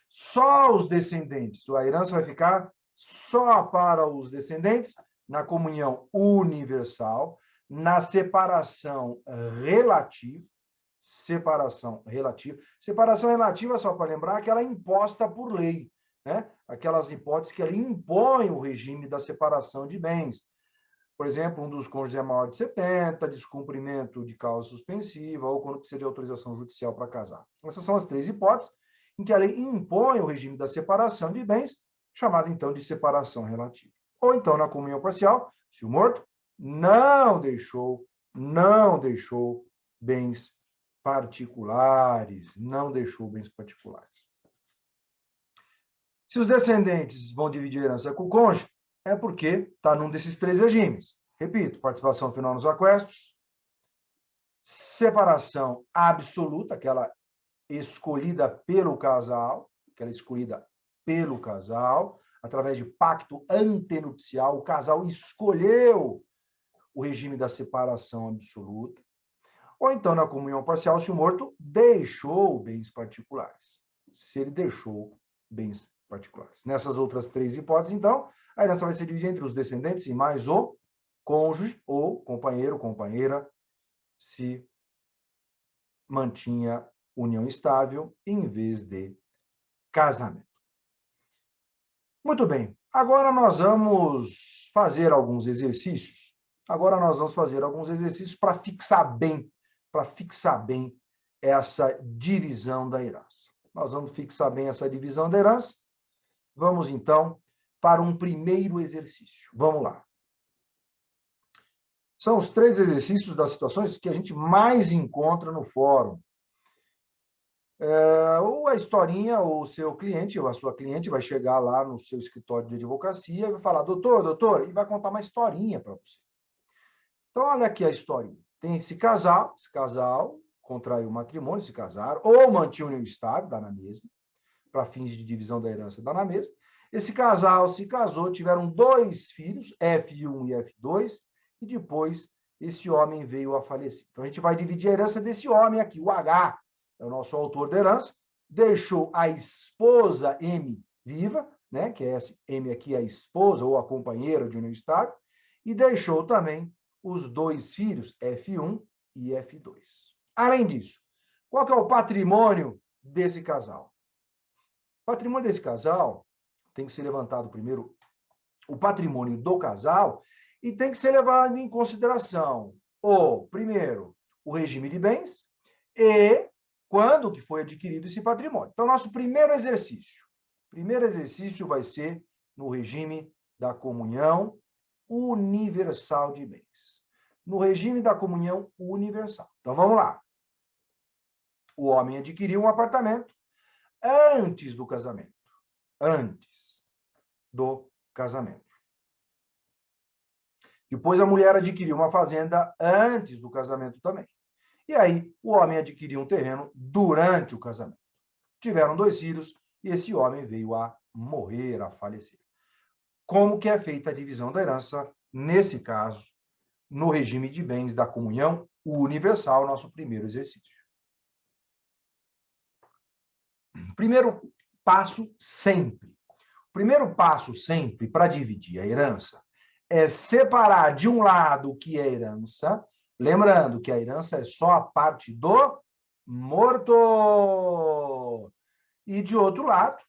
Só os descendentes, a herança vai ficar só para os descendentes, na comunhão universal, na separação relativa. Separação relativa. Separação relativa, só para lembrar, que ela é imposta por lei, né? Aquelas hipóteses que ele impõe o regime da separação de bens. Por exemplo, um dos cônjuges é maior de 70, descumprimento de causa suspensiva, ou quando precisa de autorização judicial para casar. Essas são as três hipóteses em que a lei impõe o regime da separação de bens, chamada então de separação relativa. Ou então, na comunhão parcial, se o morto não deixou bens particulares, não deixou bens particulares. Se os descendentes vão dividir a herança com o cônjuge, é porque está num desses três regimes. Repito, participação final nos aquestos, separação absoluta, aquela escolhida pelo casal, através de pacto antenupcial, o casal escolheu o regime da separação absoluta, ou então na comunhão parcial, se o morto deixou bens particulares. Se ele deixou bens particulares. Nessas outras três hipóteses, então, a herança vai ser dividida entre os descendentes e mais o cônjuge ou companheiro, companheira, se mantinha união estável em vez de casamento. Muito bem. Agora nós vamos fazer alguns exercícios. Para fixar bem essa divisão da herança. Nós vamos fixar bem essa divisão da herança. Vamos, então, para um primeiro exercício. Vamos lá. São os três exercícios das situações que a gente mais encontra no fórum. Ou a historinha, ou o seu cliente, ou a sua cliente vai chegar lá no seu escritório de advocacia e vai falar, doutor, e vai contar uma historinha para você. Então, olha aqui a historinha. Tem esse casal contraiu matrimônio, se casaram, ou mantinham união estável, dá na mesma, para fins de divisão da herança, dá na mesma. Esse casal se casou, tiveram 2 filhos, F1 e F2, e depois esse homem veio a falecer. Então, a gente vai dividir a herança desse homem aqui, o H, é o nosso autor da herança, deixou a esposa M viva, né, que é essa M aqui, a esposa ou a companheira de união estável, e deixou também os 2 filhos, F1 e F2. Além disso, qual que é o patrimônio desse casal? O patrimônio desse casal tem que ser levantado primeiro, o patrimônio do casal, e tem que ser levado em consideração, primeiro, o regime de bens e quando que foi adquirido esse patrimônio. Então, nosso primeiro exercício vai ser no regime da comunhão universal de bens. No regime da comunhão universal. Então, vamos lá. O homem adquiriu um apartamento antes do casamento. Depois, a mulher adquiriu uma fazenda antes do casamento também. E aí, o homem adquiriu um terreno durante o casamento. Tiveram 2 filhos e esse homem veio a morrer, a falecer. Como que é feita a divisão da herança, nesse caso, no regime de bens da comunhão universal, nosso primeiro exercício? Primeiro passo sempre para dividir a herança é separar de um lado o que é herança, lembrando que a herança é só a parte do morto, e de outro lado,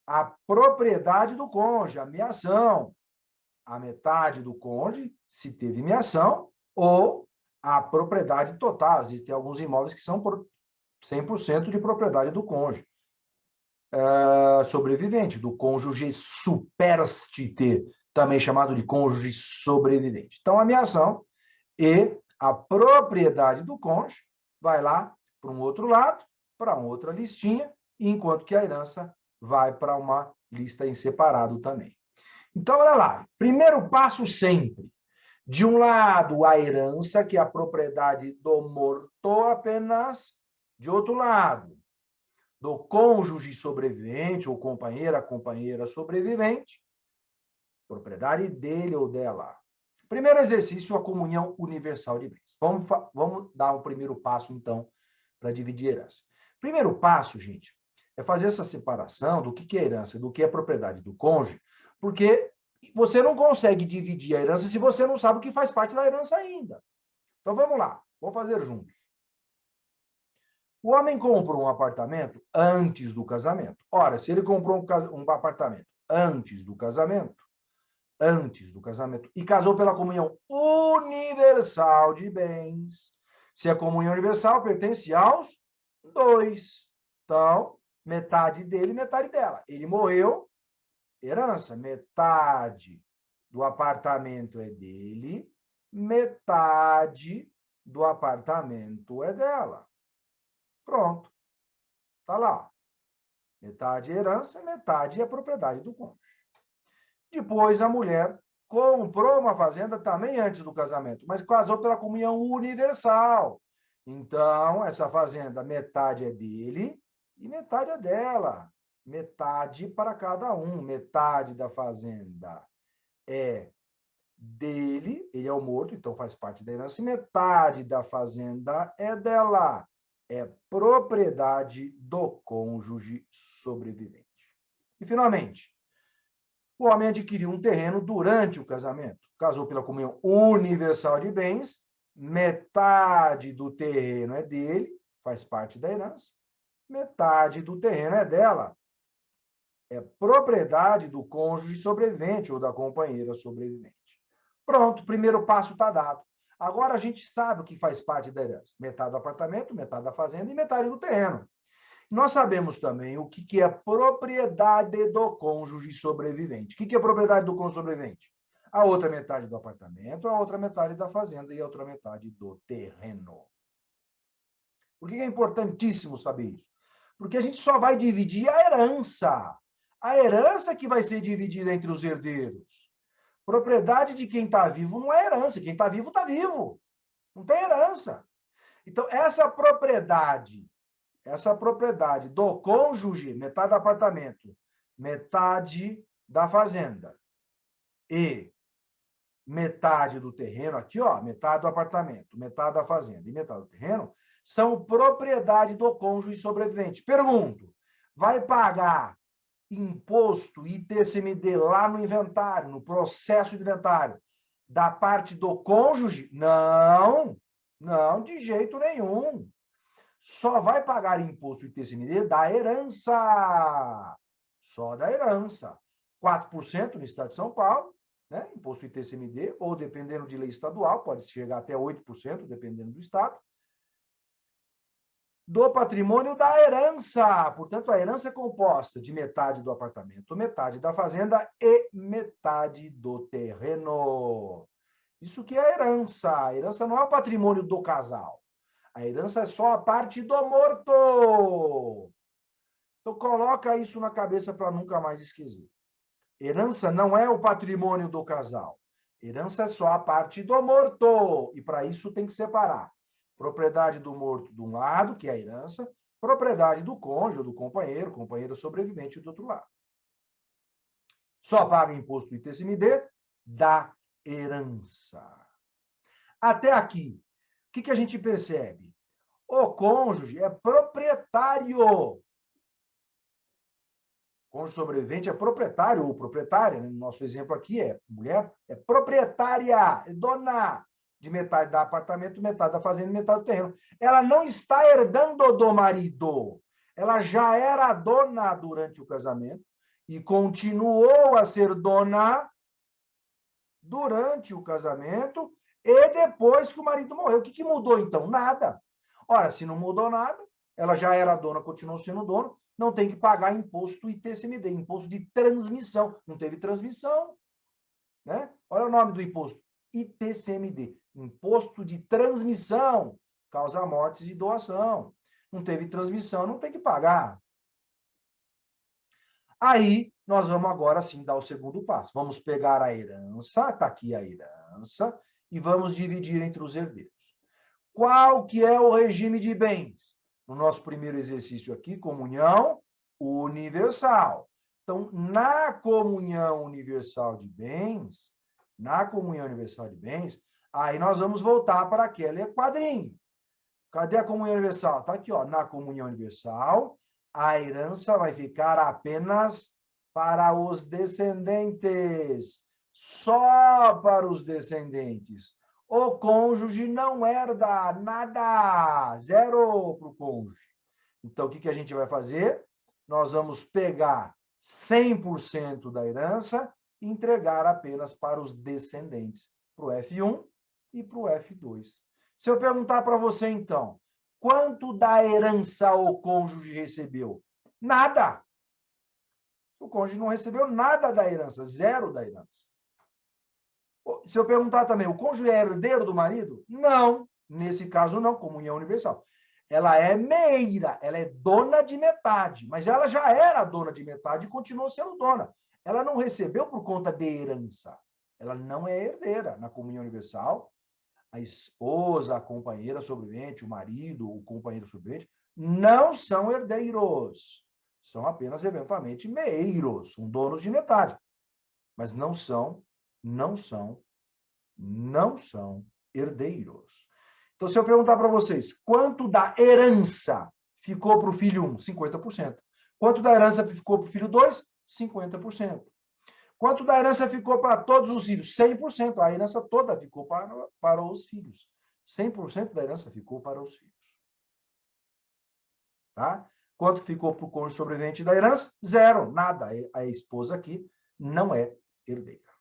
a propriedade do cônjuge, a meação, a metade do cônjuge, se teve meação, ou a propriedade total. Existem alguns imóveis que são por 100% de propriedade do cônjuge sobrevivente, do cônjuge superstite, também chamado de cônjuge sobrevivente. Então, a meação e a propriedade do cônjuge vai lá para um outro lado, para uma outra listinha, enquanto que a herança vai para uma lista em separado também. Então, olha lá, primeiro passo sempre. De um lado, a herança, que é a propriedade do morto apenas. De outro lado, do cônjuge sobrevivente, ou companheira sobrevivente, propriedade dele ou dela. Primeiro exercício, a comunhão universal de bens. Vamos dar um primeiro passo, então, para dividir a herança. Primeiro passo, gente, é fazer essa separação do que é herança, do que é propriedade do cônjuge, porque você não consegue dividir a herança se você não sabe o que faz parte da herança ainda. Então, vamos lá, vamos fazer juntos. O homem comprou um apartamento antes do casamento. Ora, se ele comprou um apartamento antes do casamento, e casou pela comunhão universal de bens, se a comunhão universal pertence aos dois. Então, metade dele, metade dela. Ele morreu, herança, metade do apartamento é dele, metade do apartamento é dela. Pronto. Está lá. Metade é herança, metade é propriedade do cônjuge. Depois, a mulher comprou uma fazenda também antes do casamento, mas casou pela comunhão universal. Então, essa fazenda, metade é dele e metade é dela. Metade para cada um. Metade da fazenda é dele, ele é o morto, então faz parte da herança, e metade da fazenda é dela. É propriedade do cônjuge sobrevivente. E, finalmente, o homem adquiriu um terreno durante o casamento. Casou pela comunhão universal de bens, metade do terreno é dele, faz parte da herança, metade do terreno é dela. É propriedade do cônjuge sobrevivente ou da companheira sobrevivente. Pronto, primeiro passo está dado. Agora a gente sabe o que faz parte da herança. Metade do apartamento, metade da fazenda e metade do terreno. Nós sabemos também o que é propriedade do cônjuge sobrevivente. O que é propriedade do cônjuge sobrevivente? A outra metade do apartamento, a outra metade da fazenda e a outra metade do terreno. Por que é importantíssimo saber isso? Porque a gente só vai dividir a herança. A herança que vai ser dividida entre os herdeiros. Propriedade de quem está vivo não é herança. Quem está vivo, está vivo. Não tem herança. Então, essa propriedade do cônjuge, metade do apartamento, metade da fazenda e metade do terreno, aqui, ó, metade do apartamento, metade da fazenda e metade do terreno, são propriedade do cônjuge sobrevivente. Pergunto, vai pagar imposto ITCMD lá no inventário, no processo de inventário, da parte do cônjuge? Não, não, de jeito nenhum. Só vai pagar imposto ITCMD da herança. Só da herança. 4% no estado de São Paulo, né? Imposto ITCMD, ou dependendo de lei estadual, pode chegar até 8%, dependendo do estado. Do patrimônio da herança. Portanto, a herança é composta de metade do apartamento, metade da fazenda e metade do terreno. Isso que é a herança. A herança não é o patrimônio do casal. A herança é só a parte do morto. Então, coloca isso na cabeça para nunca mais esquecer. Herança não é o patrimônio do casal. Herança é só a parte do morto. E para isso tem que separar. Propriedade do morto de um lado, que é a herança, propriedade do cônjuge, do companheiro, companheira sobrevivente do outro lado. Só paga imposto do ITCMD da herança. Até aqui, o que a gente percebe? O cônjuge é proprietário. O cônjuge sobrevivente é proprietário ou proprietária, né? No nosso exemplo aqui é mulher, é proprietária, é dona de metade do apartamento, metade da fazenda, metade do terreno. Ela não está herdando do marido. Ela já era dona durante o casamento e continuou a ser dona durante o casamento e depois que o marido morreu. O que mudou, então? Nada. Ora, se não mudou nada, ela já era dona, continuou sendo dona, não tem que pagar imposto ITCMD, imposto de transmissão. Não teve transmissão, né? Olha o nome do imposto. ITCMD, imposto de transmissão, causa mortes e doação. Não teve transmissão, não tem que pagar. Aí, nós vamos agora sim dar o segundo passo. Vamos pegar a herança, está aqui a herança, e vamos dividir entre os herdeiros. Qual que é o regime de bens? No nosso primeiro exercício aqui, comunhão universal. Então, na comunhão universal de bens, aí nós vamos voltar para aquele quadrinho. Cadê a comunhão universal? Está aqui, ó, na comunhão universal, a herança vai ficar apenas para os descendentes, só para os descendentes. O cônjuge não herda nada, zero para o cônjuge. Então, o que a gente vai fazer? Nós vamos pegar 100% da herança e entregar apenas para os descendentes, para o F1 e para o F2. Se eu perguntar para você, então, quanto da herança o cônjuge recebeu? Nada. O cônjuge não recebeu nada da herança, zero da herança. Se eu perguntar também, o cônjuge é herdeiro do marido? Não. Nesse caso, não, comunhão universal. Ela é meira, ela é dona de metade, mas ela já era dona de metade e continuou sendo dona. Ela não recebeu por conta de herança. Ela não é herdeira. Na comunhão universal, a esposa, a companheira sobrevivente, o marido, o companheiro sobrevivente, não são herdeiros. São apenas, eventualmente, meiros, são donos de metade. Mas não são herdeiros. Então, se eu perguntar para vocês, quanto da herança ficou para o filho 1? 50%. Quanto da herança ficou para o filho 2? 50%. Quanto da herança ficou para todos os filhos? 100%. A herança toda ficou para os filhos. 100% da herança ficou para os filhos. Tá? Quanto ficou para o cônjuge sobrevivente da herança? Zero, nada. A esposa aqui não é herdeira.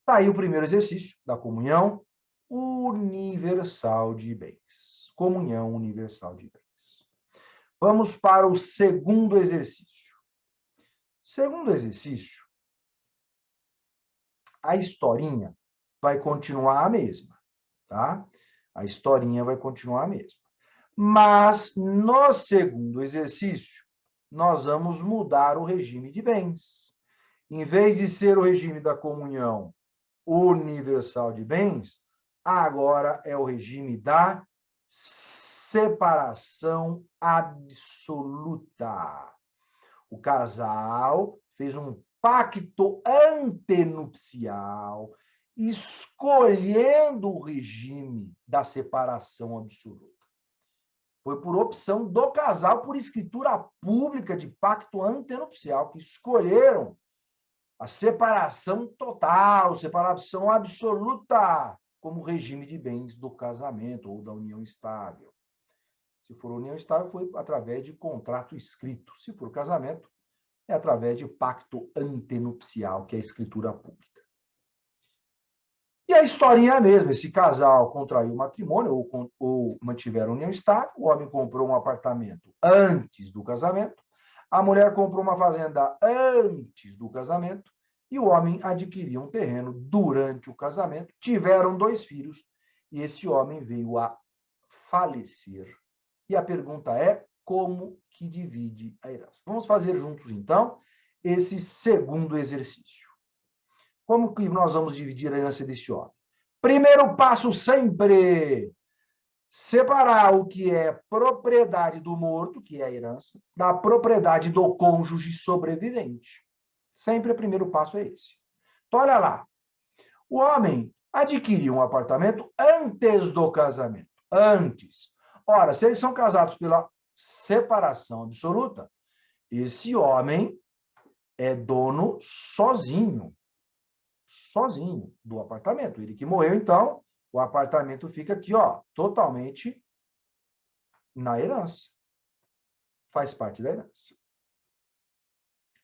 Está aí o primeiro exercício da comunhão universal de bens. Comunhão universal de bens. Vamos para o segundo exercício. Segundo exercício, a historinha vai continuar a mesma, tá? A historinha vai continuar a mesma. Mas, no segundo exercício, nós vamos mudar o regime de bens. Em vez de ser o regime da comunhão universal de bens, agora é o regime da separação absoluta. O casal fez um pacto antenupcial, escolhendo o regime da separação absoluta. Foi por opção do casal, por escritura pública de pacto antenupcial, que escolheram a separação total, separação absoluta, como regime de bens do casamento ou da união estável. Se for união estável, foi através de contrato escrito. Se for casamento, é através de pacto antenupcial, que é a escritura pública. E a historinha é a mesma. Esse casal contraiu matrimônio ou mantiveram união estável, o homem comprou um apartamento antes do casamento, a mulher comprou uma fazenda antes do casamento e o homem adquiriu um terreno durante o casamento, tiveram 2 filhos e esse homem veio a falecer. E a pergunta é, como que divide a herança? Vamos fazer juntos, então, esse segundo exercício. Como que nós vamos dividir a herança desse homem? Primeiro passo sempre, separar o que é propriedade do morto, que é a herança, da propriedade do cônjuge sobrevivente. Sempre o primeiro passo é esse. Então, olha lá. O homem adquiriu um apartamento antes do casamento. Antes. Ora, se eles são casados pela separação absoluta, esse homem é dono sozinho do apartamento. Ele que morreu, então, o apartamento fica aqui, ó, totalmente na herança. Faz parte da herança.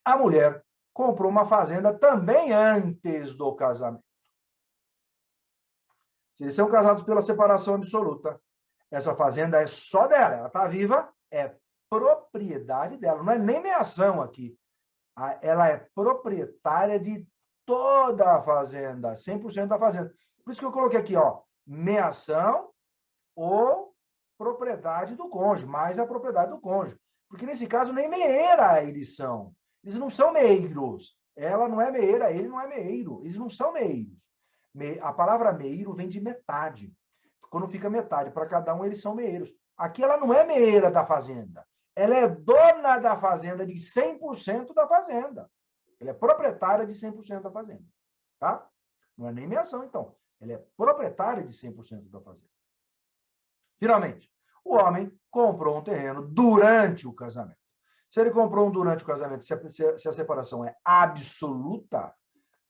A mulher comprou uma fazenda também antes do casamento. Se eles são casados pela separação absoluta, essa fazenda é só dela, ela está viva, é propriedade dela, não é nem meação aqui. Ela é proprietária de toda a fazenda, 100% da fazenda. Por isso que eu coloquei aqui, ó, meação ou propriedade do cônjuge, mais a propriedade do cônjuge. Porque nesse caso nem meeira eles são. Eles não são meeiros. Ela não é meeira, ele não é meeiro. Eles não são meeiros. A palavra meeiro vem de metade. Quando fica metade para cada um, eles são meeiros. Aqui ela não é meeira da fazenda. Ela é dona da fazenda, de 100% da fazenda. Ela é proprietária de 100% da fazenda. Tá? Não é nem meação, então. Ela é proprietária de 100% da fazenda. Finalmente, o homem comprou um terreno durante o casamento. Se ele comprou um durante o casamento, se a separação é absoluta,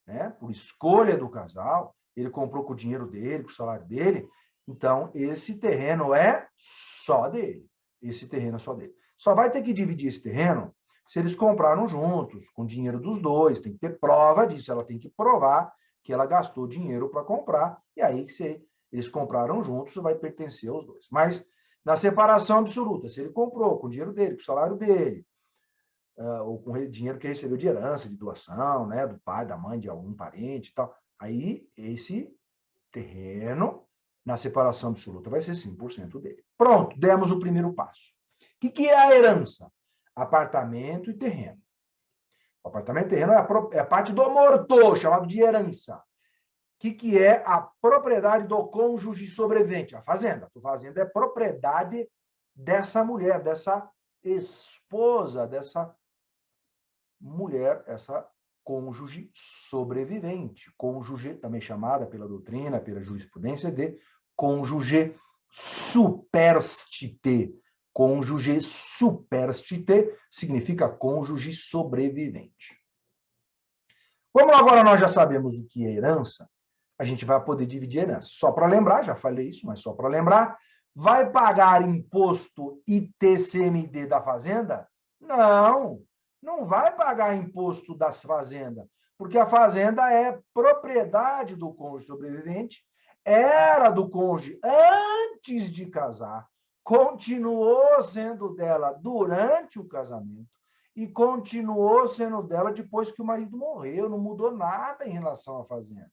né, por escolha do casal, ele comprou com o dinheiro dele, com o salário dele, então esse terreno é só dele. Esse terreno é só dele. Só vai ter que dividir esse terreno se eles compraram juntos, com o dinheiro dos dois, tem que ter prova disso, ela tem que provar que ela gastou dinheiro para comprar, e aí, se eles compraram juntos, vai pertencer aos dois. Mas, na separação absoluta, se ele comprou com o dinheiro dele, com o salário dele, ou com o dinheiro que recebeu de herança, de doação, né, do pai, da mãe, de algum parente e tal, aí esse terreno, na separação absoluta, vai ser 100% dele. Pronto, demos o primeiro passo. O que é a herança? Apartamento e terreno. O apartamento e terreno é a parte do morto, chamado de herança. O que é a propriedade do cônjuge sobrevivente? A fazenda. A fazenda é propriedade dessa mulher, dessa esposa, dessa mulher, essa cônjuge sobrevivente. Cônjuge, também chamada pela doutrina, pela jurisprudência, de cônjuge superstite. Cônjuge superstite significa cônjuge sobrevivente. Como agora nós já sabemos o que é herança, a gente vai poder dividir a herança. Só para lembrar, já falei isso, mas só para lembrar, vai pagar imposto ITCMD da fazenda? Não, não vai pagar imposto das fazendas, porque a fazenda é propriedade do cônjuge sobrevivente, era do cônjuge antes de casar, continuou sendo dela durante o casamento e continuou sendo dela depois que o marido morreu, não mudou nada em relação à fazenda.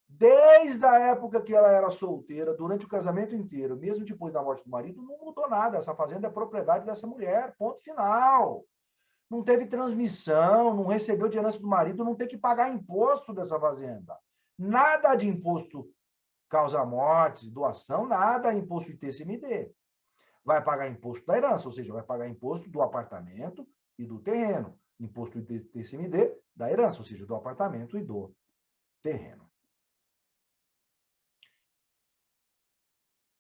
Desde a época que ela era solteira, durante o casamento inteiro, mesmo depois da morte do marido, não mudou nada. Essa fazenda é propriedade dessa mulher, ponto final. Não teve transmissão, não recebeu de herança do marido, não tem que pagar imposto dessa fazenda. Nada de imposto causa-mortes, doação, nada, imposto ITCMD. Vai pagar imposto da herança, ou seja, vai pagar imposto do apartamento e do terreno. Imposto ITCMD da herança, ou seja, do apartamento e do terreno.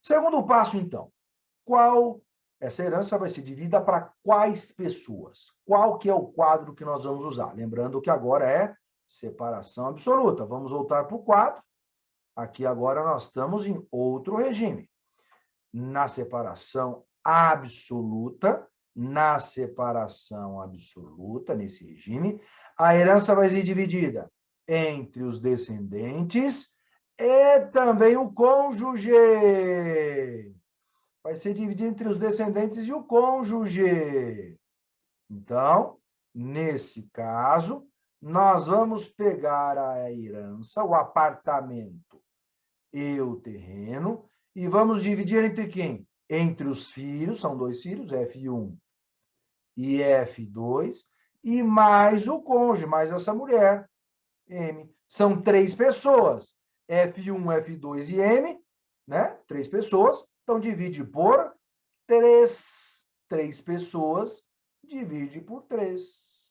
Segundo passo, então, essa herança vai ser dividida para quais pessoas? Qual que é o quadro que nós vamos usar? Lembrando que agora é separação absoluta. Vamos voltar para o quadro. Aqui agora nós estamos em outro regime. Na separação absoluta, nesse regime, a herança vai ser dividida entre os descendentes e também o cônjuge. Vai ser dividido entre os descendentes e o cônjuge. Então, nesse caso, nós vamos pegar a herança, o apartamento e o terreno, e vamos dividir entre quem? Entre os filhos, são 2 filhos, F1 e F2, e mais o cônjuge, mais essa mulher, M. São 3 pessoas, F1, F2 e M, né? 3 pessoas, então divide por 3. 3 pessoas, divide por 3.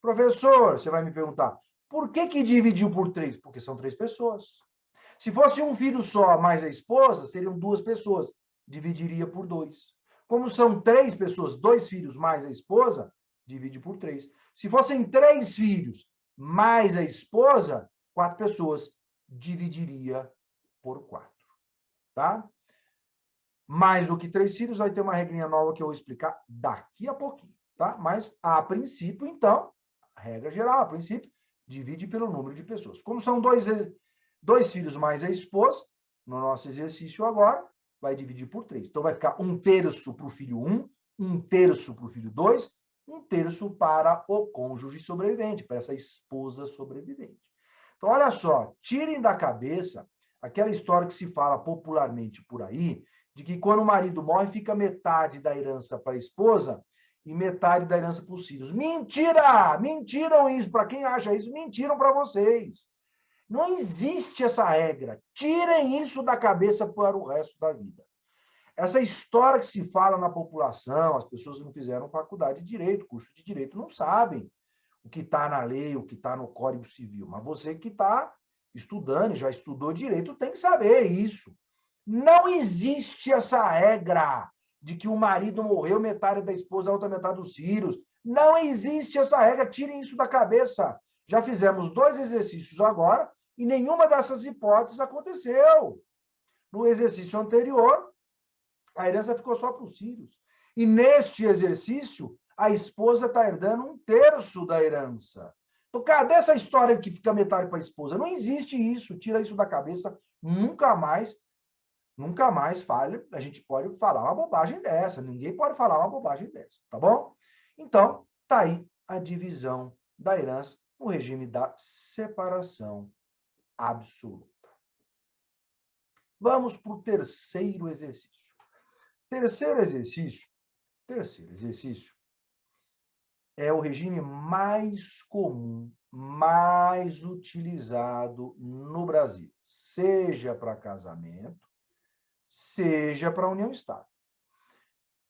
Professor, você vai me perguntar, por que dividiu por 3? Porque são 3 pessoas. Se fosse um filho só mais a esposa, seriam 2 pessoas, dividiria por 2. Como são 3 pessoas, 2 filhos mais a esposa, divide por 3. Se fossem 3 filhos mais a esposa, 4 pessoas, dividiria por 4. Tá? Mais do que 3 filhos, vai ter uma regrinha nova que eu vou explicar daqui a pouquinho. Tá? Mas, a princípio, então, a regra geral, a princípio, divide pelo número de pessoas. Como são 2 filhos mais a esposa, no nosso exercício agora, vai dividir por 3. Então, vai ficar 1/3 para o filho 1, 1/3 para o filho 2, 1/3 para o cônjuge sobrevivente, para essa esposa sobrevivente. Então, olha só, tirem da cabeça aquela história que se fala popularmente por aí, de que quando o marido morre, fica metade da herança para a esposa e metade da herança para os filhos. Mentira! Mentiram isso. Para quem acha isso, mentiram para vocês. Não existe essa regra. Tirem isso da cabeça para o resto da vida. Essa história que se fala na população, as pessoas que não fizeram faculdade de direito, curso de direito, não sabem o que está na lei, o que está no Código Civil. Mas você que está estudando e já estudou direito tem que saber isso. Não existe essa regra. de que o marido morreu, metade da esposa, a outra metade dos filhos. Não existe essa regra, tirem isso da cabeça. Já fizemos 2 exercícios agora e nenhuma dessas hipóteses aconteceu. No exercício anterior, a herança ficou só para os filhos. E neste exercício, a esposa está herdando 1/3 da herança. Então, cadê essa história que fica metade para a esposa? Não existe isso, tira isso da cabeça, nunca mais fale, a gente pode falar uma bobagem dessa, ninguém pode falar uma bobagem dessa, tá bom? Então, tá aí a divisão da herança no regime da separação absoluta. Vamos para o terceiro exercício. Terceiro exercício é o regime mais comum, mais utilizado no Brasil, seja para casamento, seja para união estável.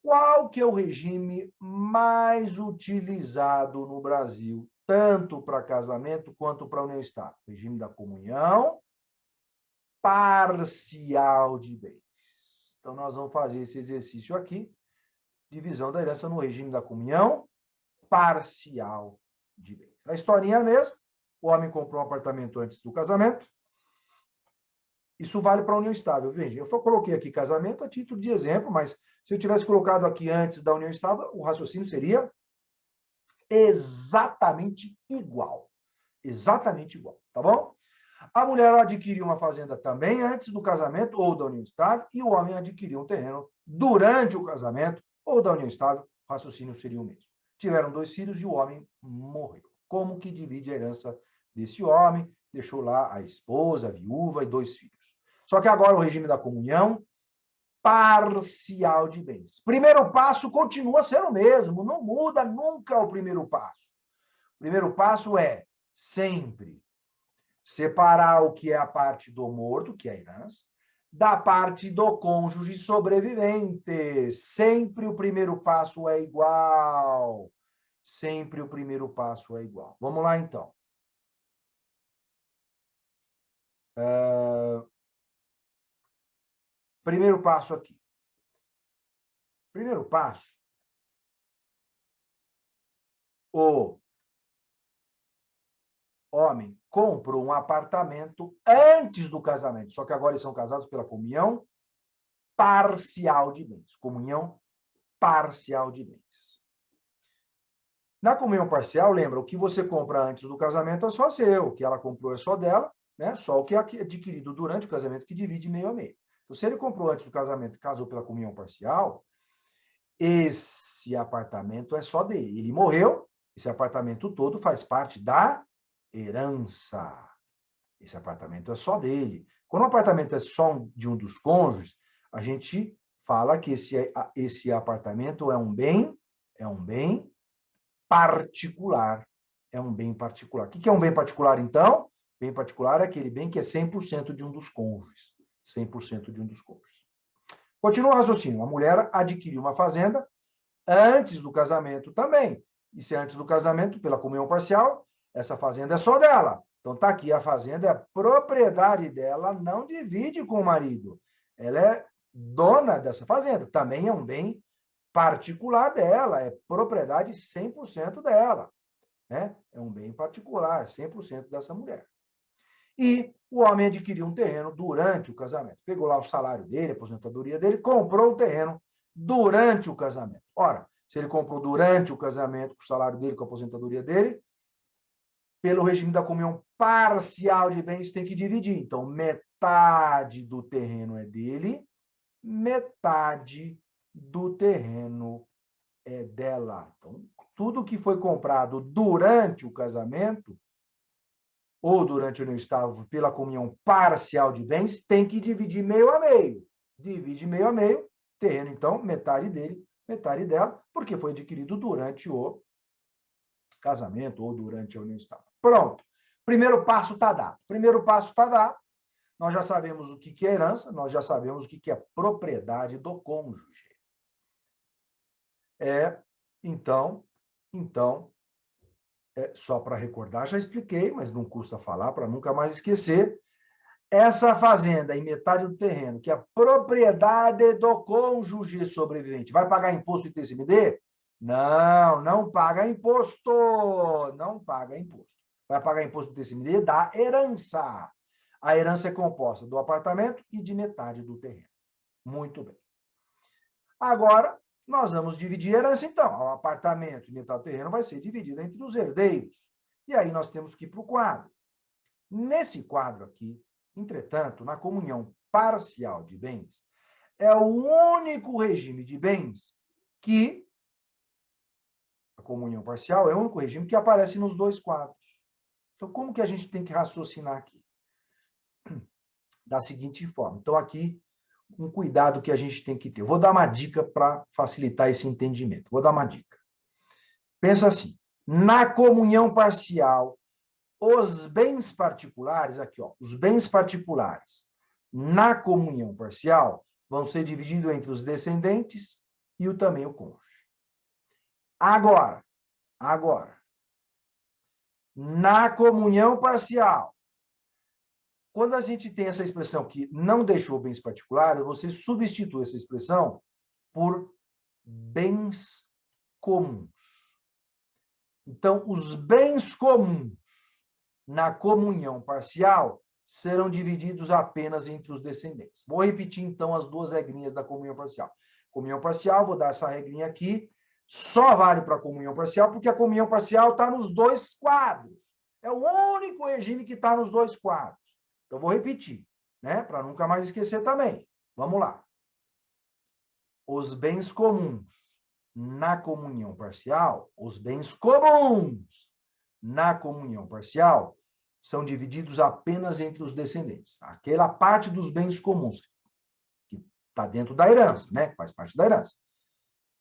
Qual que é o regime mais utilizado no Brasil, tanto para casamento quanto para união estável? O regime da comunhão parcial de bens. Então, nós vamos fazer esse exercício aqui, divisão da herança no regime da comunhão parcial de bens. A historinha é a mesma, o homem comprou um apartamento antes do casamento, isso vale para a união estável. Veja, eu coloquei aqui casamento a título de exemplo, mas se eu tivesse colocado aqui antes da união estável, o raciocínio seria exatamente igual. Exatamente igual, tá bom? A mulher adquiriu uma fazenda também antes do casamento ou da união estável, e o homem adquiriu um terreno durante o casamento ou da união estável, o raciocínio seria o mesmo. Tiveram 2 filhos e o homem morreu. Como que divide a herança desse homem? Deixou lá a esposa, a viúva e 2 filhos. Só que agora o regime da comunhão parcial de bens. Primeiro passo continua sendo o mesmo, não muda nunca o primeiro passo. O primeiro passo é sempre separar o que é a parte do morto, que é a herança, da parte do cônjuge sobrevivente. Sempre o primeiro passo é igual. Sempre o primeiro passo é igual. Vamos lá, então. Primeiro passo aqui. Primeiro passo. O homem comprou um apartamento antes do casamento, só que agora eles são casados pela comunhão parcial de bens. Comunhão parcial de bens. Na comunhão parcial, lembra, o que você compra antes do casamento é só seu, o que ela comprou é só dela, né? Só o que é adquirido durante o casamento que divide meio a meio. Então, se ele comprou antes do casamento e casou pela comunhão parcial, esse apartamento é só dele. Ele morreu, esse apartamento todo faz parte da herança. Esse apartamento é só dele. Quando o apartamento é só de um dos cônjuges, a gente fala que esse apartamento é um bem particular. É um bem particular. O que é um bem particular, então? Bem particular é aquele bem que é 100% de um dos cônjuges. 100% de um dos cônjuges. Continua o raciocínio. A mulher adquiriu uma fazenda antes do casamento também. E se antes do casamento, pela comunhão parcial, essa fazenda é só dela. Então, está aqui, a fazenda é propriedade dela, não divide com o marido. Ela é dona dessa fazenda. Também é um bem particular dela, é propriedade 100% dela. Né? É um bem particular, 100% dessa mulher. E o homem adquiriu um terreno durante o casamento. Pegou lá o salário dele, a aposentadoria dele, comprou o terreno durante o casamento. Ora, se ele comprou durante o casamento, com o salário dele, com a aposentadoria dele, pelo regime da comunhão parcial de bens, tem que dividir. Então, metade do terreno é dele, metade do terreno é dela. Então, tudo que foi comprado durante o casamento ou durante o união estável pela comunhão parcial de bens, tem que dividir meio a meio. Divide meio a meio, terreno, então, metade dele, metade dela, porque foi adquirido durante o casamento ou durante a união estável. Pronto. Primeiro passo está dado. Primeiro passo está dado. Nós já sabemos o que é herança, nós já sabemos o que é propriedade do cônjuge. Então, só para recordar, já expliquei, mas não custa falar para nunca mais esquecer. essa fazenda e metade do terreno, que é propriedade do cônjuge sobrevivente, vai pagar imposto de TCMD? Não, não paga imposto. Não paga imposto. Vai pagar imposto de TCMD da herança. A herança é composta do apartamento e de metade do terreno. Muito bem. Agora, nós vamos dividir a herança, então. O apartamento e metade do terreno vai ser dividido entre os herdeiros. E aí nós temos que ir para o quadro. Nesse quadro aqui, entretanto, na comunhão parcial de bens, é o único regime de bens que, a comunhão parcial é o único regime que aparece nos dois quadros. Então, como que a gente tem que raciocinar aqui? Da seguinte forma. Então, aqui, um cuidado que a gente tem que ter. Eu vou dar uma dica para facilitar esse entendimento. Vou dar uma dica. Pensa assim, na comunhão parcial, os bens particulares, aqui, ó, os bens particulares na comunhão parcial vão ser divididos entre os descendentes e também o cônjuge. Agora, na comunhão parcial, quando a gente tem essa expressão que não deixou bens particulares, você substitui essa expressão por bens comuns. Então, os bens comuns na comunhão parcial serão divididos apenas entre os descendentes. Vou repetir, então, as duas regrinhas da comunhão parcial. Comunhão parcial, vou dar essa regrinha aqui, só vale para a comunhão parcial, porque a comunhão parcial está nos dois quadros. É o único regime que está nos dois quadros. Então, vou repetir, né? Para nunca mais esquecer também. Vamos lá. Os bens comuns na comunhão parcial, os bens comuns na comunhão parcial são divididos apenas entre os descendentes. Aquela parte dos bens comuns que está dentro da herança, né? Faz parte da herança.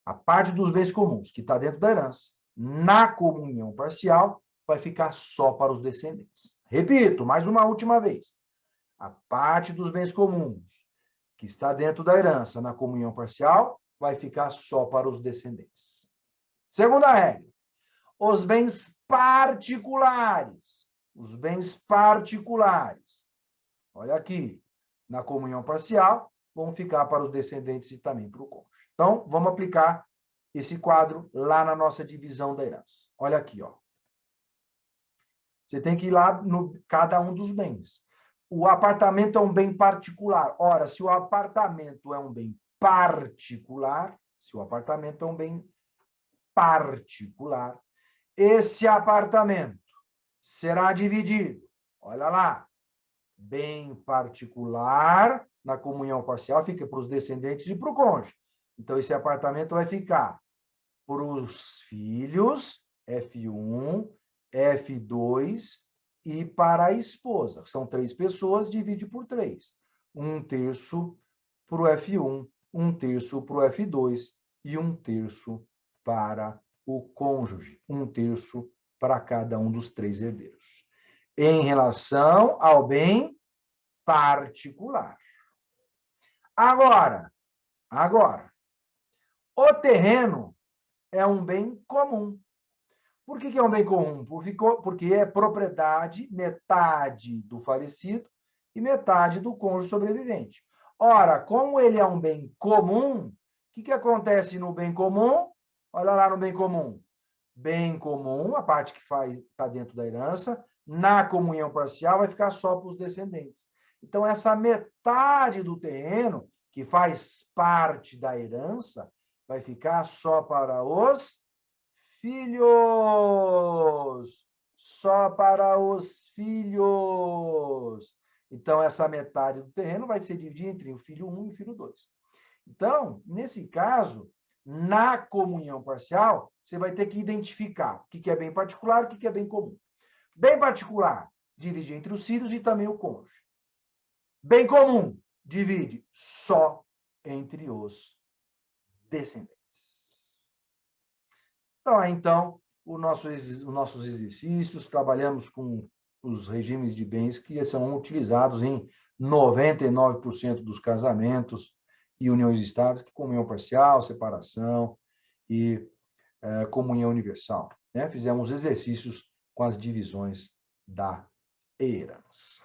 A parte dos bens comuns que está dentro da herança, na comunhão parcial, vai ficar só para os descendentes. Repito, mais uma última vez. A parte dos bens comuns que está dentro da herança, na comunhão parcial, vai ficar só para os descendentes. Segunda regra. Os bens particulares. Os bens particulares. Olha aqui. Na comunhão parcial, vão ficar para os descendentes e também para o cônjuge. Então, vamos aplicar esse quadro lá na nossa divisão da herança. Olha aqui, ó. Você tem que ir lá no cada um dos bens. O apartamento é um bem particular. Ora, se o apartamento é um bem particular, esse apartamento será dividido. Olha lá. Bem particular, na comunhão parcial, fica para os descendentes e para o cônjuge. Então, esse apartamento vai ficar para os filhos, F1, F2, e para a esposa. São 3 pessoas, divide por 3. 1/3 para o F1, 1/3 para o F2 e 1/3 para o cônjuge. 1/3 para cada um dos 3 herdeiros. Em relação ao bem particular. Agora, o terreno é um bem comum. Por que é um bem comum? Porque é propriedade, metade do falecido e metade do cônjuge sobrevivente. Ora, como ele é um bem comum, o que acontece no bem comum? Olha lá no bem comum. Bem comum, a parte que está dentro da herança, na comunhão parcial vai ficar só para os descendentes. Então, essa metade do terreno, que faz parte da herança, vai ficar só para os filhos. Só para os filhos. Então, essa metade do terreno vai ser dividida entre o filho 1 e o filho 2. Então, nesse caso, na comunhão parcial, você vai ter que identificar o que é bem particular e o que é bem comum. Bem particular, divide entre os filhos e também o cônjuge. Bem comum, divide só entre os descendentes. Então, os nossos exercícios, trabalhamos com os regimes de bens que são utilizados em 99% dos casamentos e uniões estáveis, que comunhão parcial, separação e comunhão universal. Né? Fizemos exercícios com as divisões da herança.